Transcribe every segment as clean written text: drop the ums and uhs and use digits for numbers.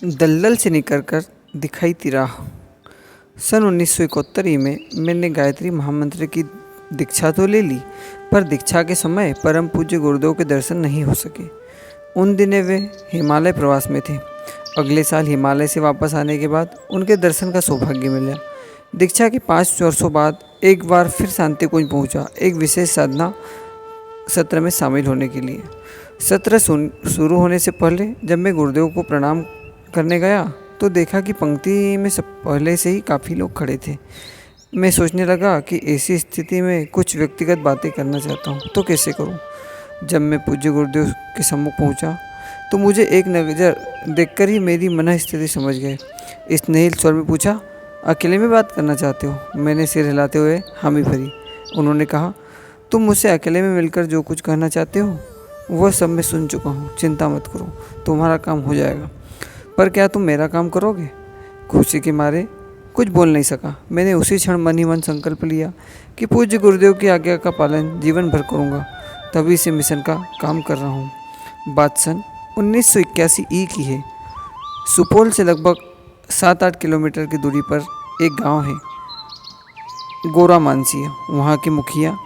दलदल से निकलकर दिखाई दी राह। सन 1971 में मैंने गायत्री महामंत्र की दीक्षा तो ले ली, पर दीक्षा के समय परम पूज्य गुरुदेव के दर्शन नहीं हो सके। उन दिनों वे हिमालय प्रवास में थे। अगले साल हिमालय से वापस आने के बाद उनके दर्शन का सौभाग्य मिला। दीक्षा के 5 वर्षों बाद एक बार फिर शांति कुंज पहुंचा, एक विशेष साधना सत्र में शामिल होने के लिए। सत्र शुरू होने से पहले जब मैं गुरुदेव को प्रणाम करने गया तो देखा कि पंक्ति में सब पहले से ही काफ़ी लोग खड़े थे। मैं सोचने लगा कि ऐसी स्थिति में कुछ व्यक्तिगत बातें करना चाहता हूँ तो कैसे करूँ। जब मैं पूज्य गुरुदेव के सम्मुख पहुँचा तो मुझे एक नज़र देखकर ही मेरी मन स्थिति समझ गए। स्नेहिल स्वर में पूछा, अकेले में बात करना चाहते हो? मैंने सिर हिलाते हुए हामी भरी। उन्होंने कहा, तुम मुझसे अकेले में मिलकर जो कुछ कहना चाहते हो वह सब मैं सुन चुका हूँ, चिंता मत करो, तुम्हारा काम हो जाएगा। पर क्या तुम मेरा काम करोगे? खुशी के मारे कुछ बोल नहीं सका। मैंने उसी क्षण मन ही मन संकल्प लिया कि पूज्य गुरुदेव की आज्ञा का पालन जीवन भर करूँगा। तभी से मिशन का काम कर रहा हूँ। बात सन 1981 ई की है। सुपौल से लगभग 7-8 किलोमीटर की दूरी पर एक गांव है, गोरा मानसिया। वहाँ के मुखिया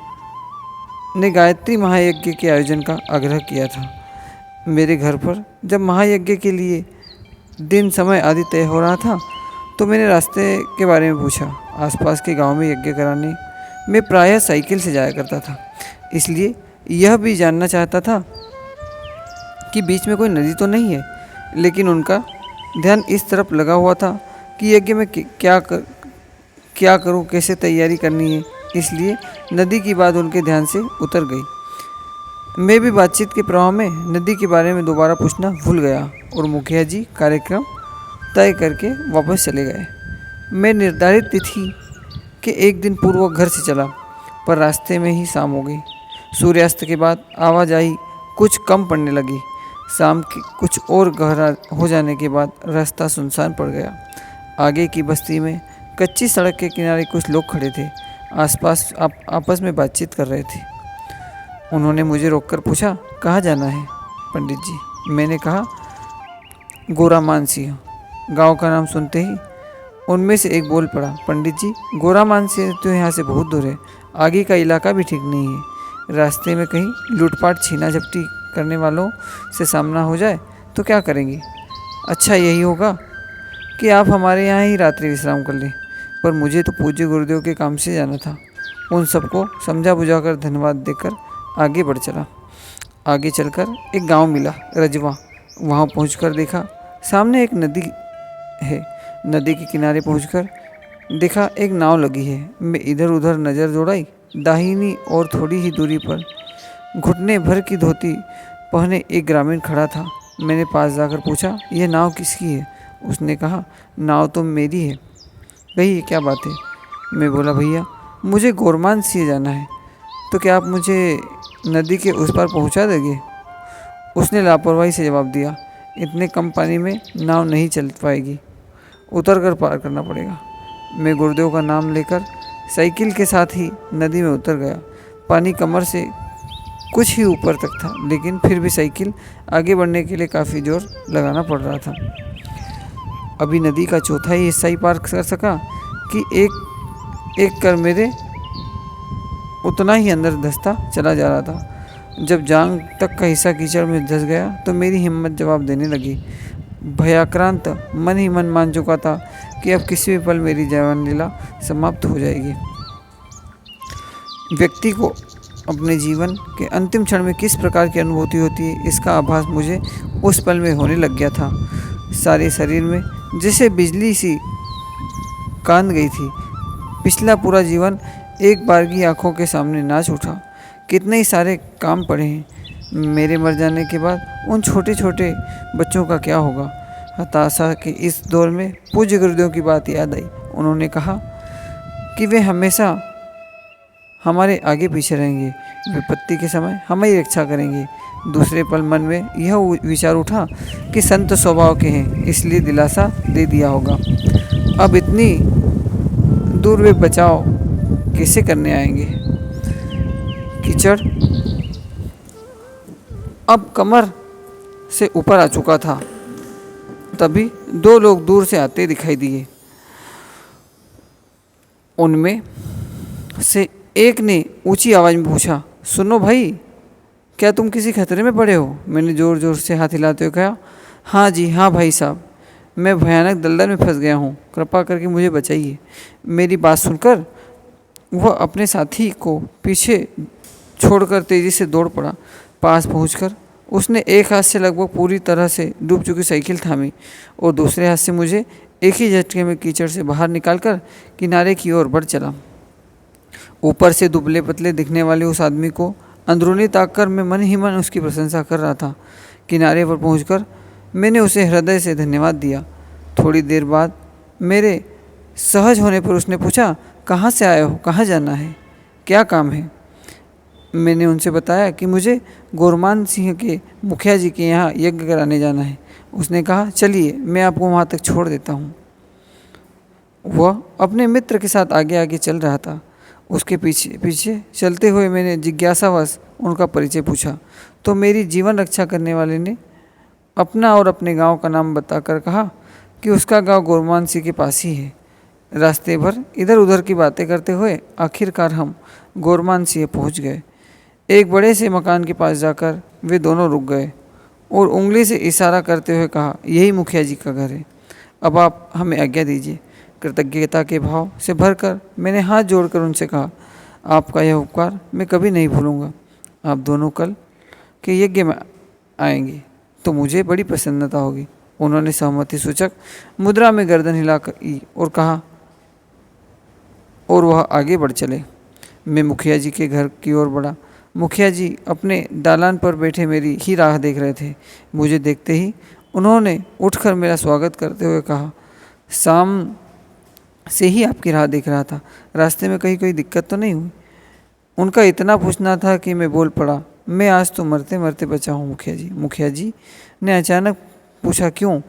ने गायत्री महायज्ञ के आयोजन का आग्रह किया था। मेरे घर पर जब महायज्ञ के लिए दिन समय आदि तय हो रहा था तो मैंने रास्ते के बारे में पूछा। आसपास के गांव में यज्ञ कराने मैं प्रायः साइकिल से जाया करता था, इसलिए यह भी जानना चाहता था कि बीच में कोई नदी तो नहीं है। लेकिन उनका ध्यान इस तरफ लगा हुआ था कि यज्ञ में क्या करूं, कैसे तैयारी करनी है, इसलिए नदी की बात उनके ध्यान से उतर गई। मैं भी बातचीत के प्रवाह में नदी के बारे में दोबारा पूछना भूल गया और मुखिया जी कार्यक्रम तय करके वापस चले गए। मैं निर्धारित तिथि के एक दिन पूर्व घर से चला, पर रास्ते में ही शाम हो गई। सूर्यास्त के बाद आवाजाही कुछ कम पड़ने लगी। शाम की कुछ और गहरा हो जाने के बाद रास्ता सुनसान पड़ गया। आगे की बस्ती में कच्ची सड़क के किनारे कुछ लोग खड़े थे, आसपास आपस में बातचीत कर रहे थे। उन्होंने मुझे रोककर पूछा, कहाँ जाना है पंडित जी? मैंने कहा, गोरा मानसिंह। गांव का नाम सुनते ही उनमें से एक बोल पड़ा, पंडित जी, गोरा मानसिंह तो यहाँ से बहुत दूर है, आगे का इलाका भी ठीक नहीं है। रास्ते में कहीं लूटपाट छीना झपटी करने वालों से सामना हो जाए तो क्या करेंगे? अच्छा यही होगा कि आप हमारे यहाँ ही रात्रि विश्राम कर लें। पर मुझे तो पूज्य गुरुदेव के काम से जाना था। उन सबको समझा बुझाकर धन्यवाद देकर आगे बढ़ चला। आगे चलकर एक गांव मिला, रजवा। वहां पहुंचकर देखा सामने एक नदी है। नदी के किनारे पहुंचकर देखा एक नाव लगी है। मैं इधर उधर नज़र दौड़ाई। दाहिनी और थोड़ी ही दूरी पर घुटने भर की धोती पहने एक ग्रामीण खड़ा था। मैंने पास जाकर पूछा, यह नाव किसकी है? उसने कहा, नाव तो मेरी है। कही, क्या बात है? मैं बोला, भैया मुझे गोरमान से जाना है, तो क्या आप मुझे नदी के उस पार पहुंचा देंगे? उसने लापरवाही से जवाब दिया, इतने कम पानी में नाव नहीं चल पाएगी, उतर कर पार करना पड़ेगा। मैं गुरुदेव का नाम लेकर साइकिल के साथ ही नदी में उतर गया। पानी कमर से कुछ ही ऊपर तक था, लेकिन फिर भी साइकिल आगे बढ़ने के लिए काफ़ी जोर लगाना पड़ रहा था। अभी नदी का चौथाई हिस्सा ही पार कर सका कि एक एक कर मेरे उतना ही अंदर धंसता चला जा रहा था। जब जांग तक का हिस्सा कीचड़ में धंस गया तो मेरी हिम्मत जवाब देने लगी। भयाक्रांत मन ही मन मान चुका था कि अब किसी भी पल मेरी जीवन लीला समाप्त हो जाएगी। व्यक्ति को अपने जीवन के अंतिम क्षण में किस प्रकार की अनुभूति होती है, इसका आभास मुझे उस पल में होने लग गया था। सारे शरीर में जैसे बिजली सी कांद गई थी। पिछला पूरा जीवन एक बार की आंखों के सामने नाच उठा। कितने ही सारे काम पड़े हैं। मेरे मर जाने के बाद उन छोटे छोटे बच्चों का क्या होगा? हताशा के इस दौर में पूज्य गुरुदेव की बात याद आई। उन्होंने कहा कि वे हमेशा हमारे आगे पीछे रहेंगे, विपत्ति के समय हमारी रक्षा करेंगे। दूसरे पल मन में यह विचार उठा कि संत स्वभाव के हैं, इसलिए दिलासा दे दिया होगा। अब इतनी दूर वे बचाव कैसे करने आएंगे? कीचड़ अब कमर से ऊपर आ चुका था। तभी दो लोग दूर से आते दिखाई दिए। उनमें से एक ने ऊंची आवाज़ में पूछा, सुनो भाई, क्या तुम किसी खतरे में पड़े हो? मैंने ज़ोर ज़ोर से हाथ हिलाते हुए कहा, हाँ जी हाँ भाई साहब, मैं भयानक दलदल में फंस गया हूँ, कृपा करके मुझे बचाइए। मेरी बात सुनकर वह अपने साथी को पीछे छोड़कर तेज़ी से दौड़ पड़ा। पास पहुंचकर उसने एक हाथ से लगभग पूरी तरह से डूब चुकी साइकिल थामी और दूसरे हाथ से मुझे एक ही झटके में कीचड़ से बाहर निकालकर किनारे की ओर बढ़ चला। ऊपर से दुबले पतले दिखने वाले उस आदमी को अंदरूनी ताककर मैं मन ही मन उसकी प्रशंसा कर रहा था। किनारे पर पहुंचकर मैंने उसे हृदय से धन्यवाद दिया। थोड़ी देर बाद मेरे सहज होने पर उसने पूछा, कहाँ से आए हो, कहाँ जाना है, क्या काम है? मैंने उनसे बताया कि मुझे गोरमान सिंह के मुखिया जी के यहाँ यज्ञ कराने जाना है। उसने कहा, चलिए मैं आपको वहाँ तक छोड़ देता हूँ। वह अपने मित्र के साथ आगे आगे चल रहा था। उसके पीछे पीछे चलते हुए मैंने जिज्ञासावश उनका परिचय पूछा तो मेरी जीवन रक्षा करने वाले ने अपना और अपने गांव का नाम बताकर कहा कि उसका गांव गोरमान सिंह के पास ही है। रास्ते भर इधर उधर की बातें करते हुए आखिरकार हम गोरमान सिंह पहुँच गए। एक बड़े से मकान के पास जाकर वे दोनों रुक गए और उंगली से इशारा करते हुए कहा, यही मुखिया जी का घर है, अब आप हमें आज्ञा दीजिए। कृतज्ञता के भाव से भरकर मैंने हाथ जोड़कर उनसे कहा, आपका यह उपकार मैं कभी नहीं भूलूंगा। आप दोनों कल के यज्ञ में आएंगे तो मुझे बड़ी प्रसन्नता होगी। उन्होंने सहमति सूचक मुद्रा में गर्दन हिलाकर और कहा और वह आगे बढ़ चले। मैं मुखिया जी के घर की ओर बढ़ा। मुखिया जी अपने दालान पर बैठे मेरी ही राह देख रहे थे। मुझे देखते ही उन्होंने उठकर मेरा स्वागत करते हुए कहा, शाम से ही आपकी राह देख रहा था, रास्ते में कहीं कोई दिक्कत तो नहीं हुई? उनका इतना पूछना था कि मैं बोल पड़ा, मैं आज तो मरते मरते बचा हूँ मुखिया जी। मुखिया जी ने अचानक पूछा, क्यों?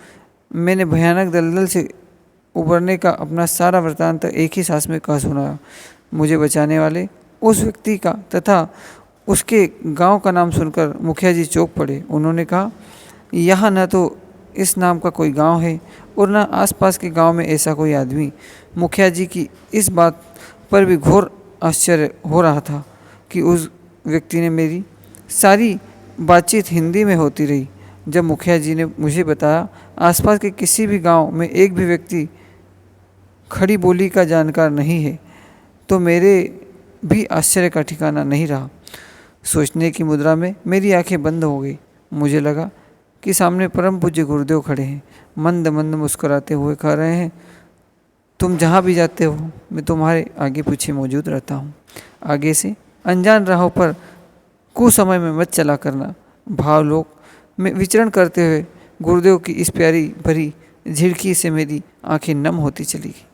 मैंने भयानक दलदल से उबरने का अपना सारा वृत्तांत एक ही सांस में कह सुनाया। मुझे बचाने वाले उस व्यक्ति का तथा उसके गांव का नाम सुनकर मुखिया जी चौंक पड़े। उन्होंने कहा, यहाँ न तो इस नाम का कोई गांव है और न आसपास के गांव में ऐसा कोई आदमी। मुखिया जी की इस बात पर भी घोर आश्चर्य हो रहा था कि उस व्यक्ति ने मेरी सारी बातचीत हिंदी में होती रही। जब मुखिया जी ने मुझे बताया आसपास के किसी भी गांव में एक भी व्यक्ति खड़ी बोली का जानकार नहीं है तो मेरे भी आश्चर्य का ठिकाना नहीं रहा। सोचने की मुद्रा में मेरी आंखें बंद हो गई। मुझे लगा कि सामने परम पूज्य गुरुदेव खड़े हैं, मंद मंद मुस्कुराते हुए कह रहे हैं, तुम जहाँ भी जाते हो मैं तुम्हारे आगे पीछे मौजूद रहता हूँ। आगे से अनजान राहों पर कुसमय में मत चला करना। भावलोक में विचरण करते हुए गुरुदेव की इस प्यारी भरी झिड़की से मेरी आंखें नम होती चली गई।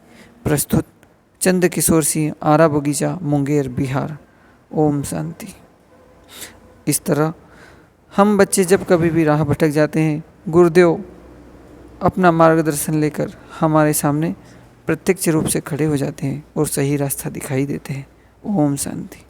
प्रस्तुत चंद किशोर सिंह, आरा बगीचा, मुंगेर, बिहार। ओम शांति। इस तरह हम बच्चे जब कभी भी राह भटक जाते हैं, गुरुदेव अपना मार्गदर्शन लेकर हमारे सामने प्रत्यक्ष रूप से खड़े हो जाते हैं और सही रास्ता दिखाई देते हैं। ओम शांति।